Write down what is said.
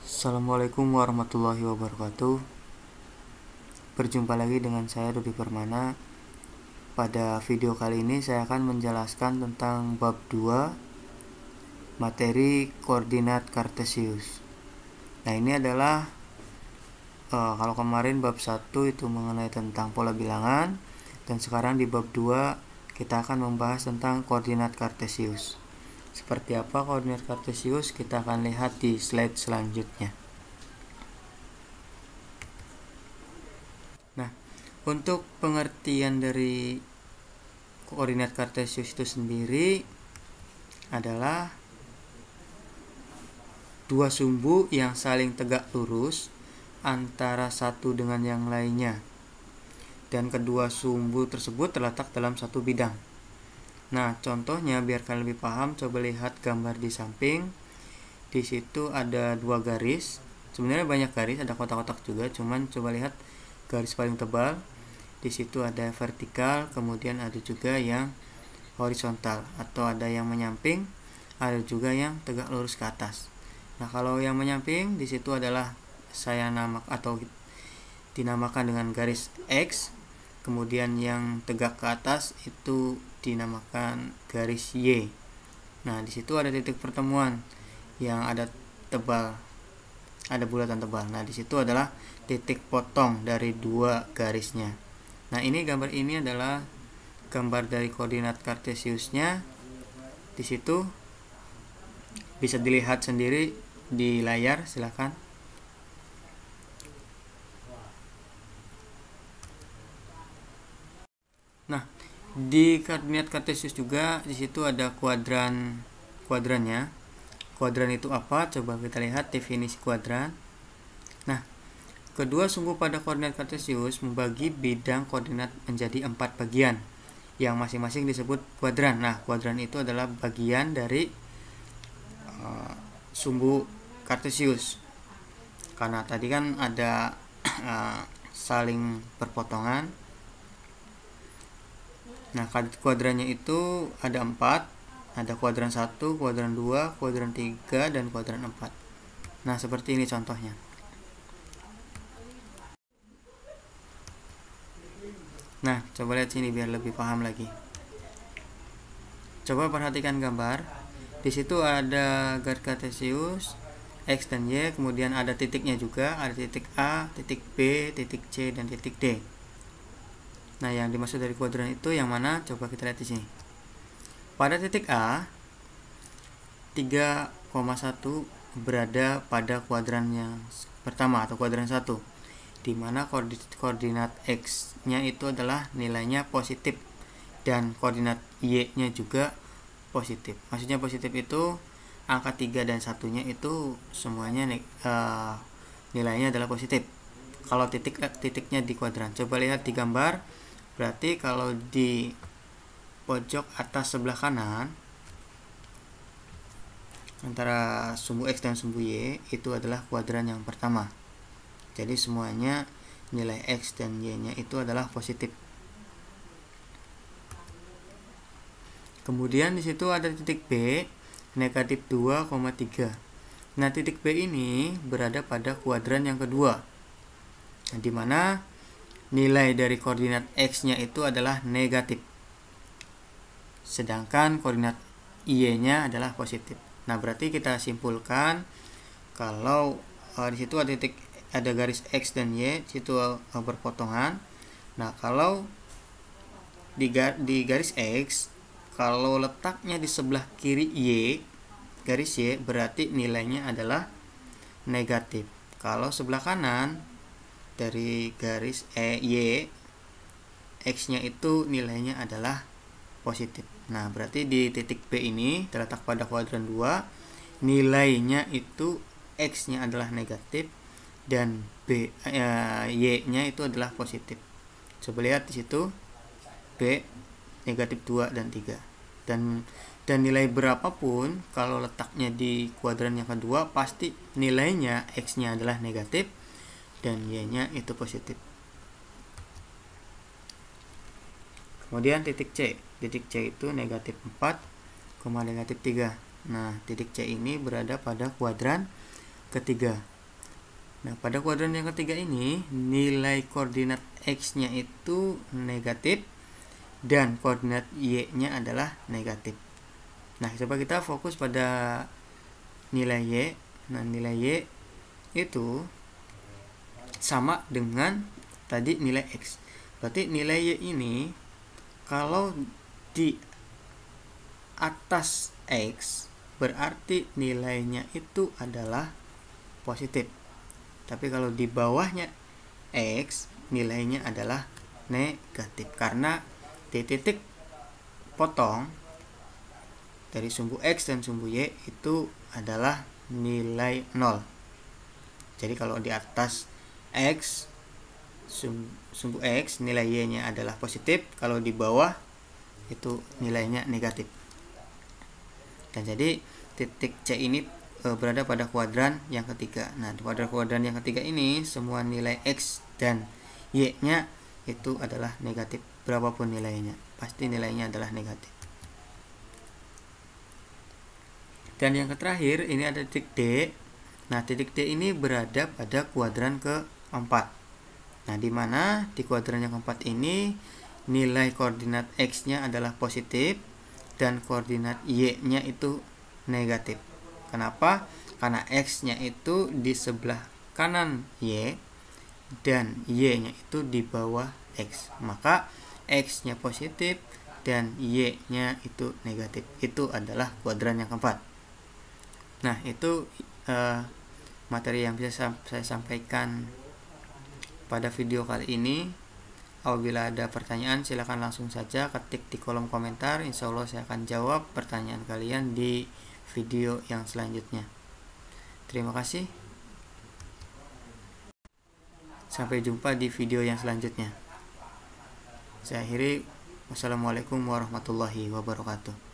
Assalamualaikum warahmatullahi wabarakatuh. Berjumpa lagi dengan saya Rudi Permana. Pada video kali ini saya akan menjelaskan tentang bab 2 materi koordinat kartesius. Nah, ini adalah kalau kemarin bab 1 itu mengenai tentang pola bilangan, dan sekarang di bab 2 kita akan membahas tentang koordinat kartesius. Seperti apa koordinat kartesius, kita akan lihat di slide selanjutnya. Nah, untuk pengertian dari koordinat kartesius itu sendiri adalah dua sumbu yang saling tegak lurus antara satu dengan yang lainnya, dan kedua sumbu tersebut terletak dalam satu bidang. Nah, contohnya biar kalian lebih paham, coba lihat gambar di samping. Di situ ada dua garis. Sebenarnya banyak garis, ada kotak-kotak juga, cuman coba lihat garis paling tebal. Di situ ada vertikal, kemudian ada juga yang horizontal atau ada yang menyamping, ada juga yang tegak lurus ke atas. Nah, kalau yang menyamping di situ adalah saya atau dinamakan dengan garis X. Kemudian yang tegak ke atas itu dinamakan garis Y. Nah, di situ ada titik pertemuan yang ada tebal, ada bulatan tebal. Nah, di situ adalah titik potong dari dua garisnya. Nah, gambar ini adalah gambar dari koordinat kartesiusnya. Di situ bisa dilihat sendiri di layar, silakan. Nah, di koordinat kartesius juga di situ ada kuadrannya. Kuadran itu apa? Coba kita lihat definisi kuadran. Nah, kedua sumbu pada koordinat kartesius membagi bidang koordinat menjadi 4 bagian yang masing-masing disebut kuadran. Nah, kuadran itu adalah bagian dari sumbu kartesius. Karena tadi kan ada saling berpotongan. Nah, kuadrannya itu ada 4. Ada kuadran 1, kuadran 2, kuadran 3, dan kuadran 4. Nah, seperti ini contohnya. Nah, coba lihat sini biar lebih paham lagi. Coba perhatikan gambar. Di situ ada garis kartesius X dan Y, kemudian ada titiknya juga, ada titik A, titik B, titik C, dan titik D. Nah, yang dimaksud dari kuadran itu yang mana? Coba kita lihat di sini. Pada titik A, 3,1 berada pada kuadran yang pertama atau kuadran 1, di mana koordinat X-nya itu adalah nilainya positif dan koordinat Y-nya juga positif. Maksudnya positif itu angka 3 dan 1-nya itu semuanya nilainya adalah positif. Kalau titiknya di kuadran. Coba lihat di gambar. Berarti kalau di pojok atas sebelah kanan antara sumbu X dan sumbu Y itu adalah kuadran yang pertama. Jadi semuanya nilai X dan Y-nya itu adalah positif. Kemudian di situ ada titik B, negatif 2,3. Nah, titik B ini berada pada kuadran yang kedua, di mana nilai dari koordinat X-nya itu adalah negatif, sedangkan koordinat Y-nya adalah positif. Nah, berarti kita simpulkan kalau di situ ada garis X dan Y, di situ berpotongan. Nah, kalau di garis X, kalau letaknya di sebelah kiri Y, garis Y, berarti nilainya adalah negatif. Kalau sebelah kanan dari garis Y, X-nya itu nilainya adalah positif. Nah, berarti di titik B ini terletak pada kuadran 2, nilainya itu X-nya adalah negatif dan Y-nya itu adalah positif. Coba lihat di situ B negatif 2 dan 3. Dan nilai berapapun kalau letaknya di kuadran yang kedua, pasti nilainya X-nya adalah negatif dan Y-nya itu positif. Kemudian titik C. Titik C itu negatif 4, negatif 3. Nah, titik C ini berada pada kuadran ketiga. Nah, pada kuadran yang ketiga ini nilai koordinat X-nya itu negatif dan koordinat Y-nya adalah negatif. Nah, coba kita fokus pada nilai Y. Nah, nilai Y itu sama dengan tadi nilai X. Berarti nilai Y ini kalau di atas X berarti nilainya itu adalah positif. Tapi kalau di bawahnya X nilainya adalah negatif karena di titik potong dari sumbu X dan sumbu Y itu adalah nilai 0. Jadi kalau di atas X sumbu X nilai Y-nya adalah positif, kalau di bawah itu nilainya negatif. Dan jadi titik C ini berada pada kuadran yang ketiga. Nah, di kuadran yang ketiga ini semua nilai X dan Y-nya itu adalah negatif. Berapapun nilainya, pasti nilainya adalah negatif. Dan yang terakhir ini ada titik D. Nah, titik D ini berada pada kuadran keempat. Nah, di mana di kuadran yang keempat ini nilai koordinat X-nya adalah positif dan koordinat Y-nya itu negatif. Kenapa? Karena X-nya itu di sebelah kanan Y dan Y-nya itu di bawah X. Maka X-nya positif dan Y-nya itu negatif. Itu adalah kuadran yang keempat. Nah, itu materi yang bisa saya sampaikan pada video kali ini. Apabila ada pertanyaan silahkan langsung saja ketik di kolom komentar. Insya Allah saya akan jawab pertanyaan kalian di video yang selanjutnya. Terima kasih. Sampai jumpa di video yang selanjutnya. Saya akhiri. Wassalamualaikum warahmatullahi wabarakatuh.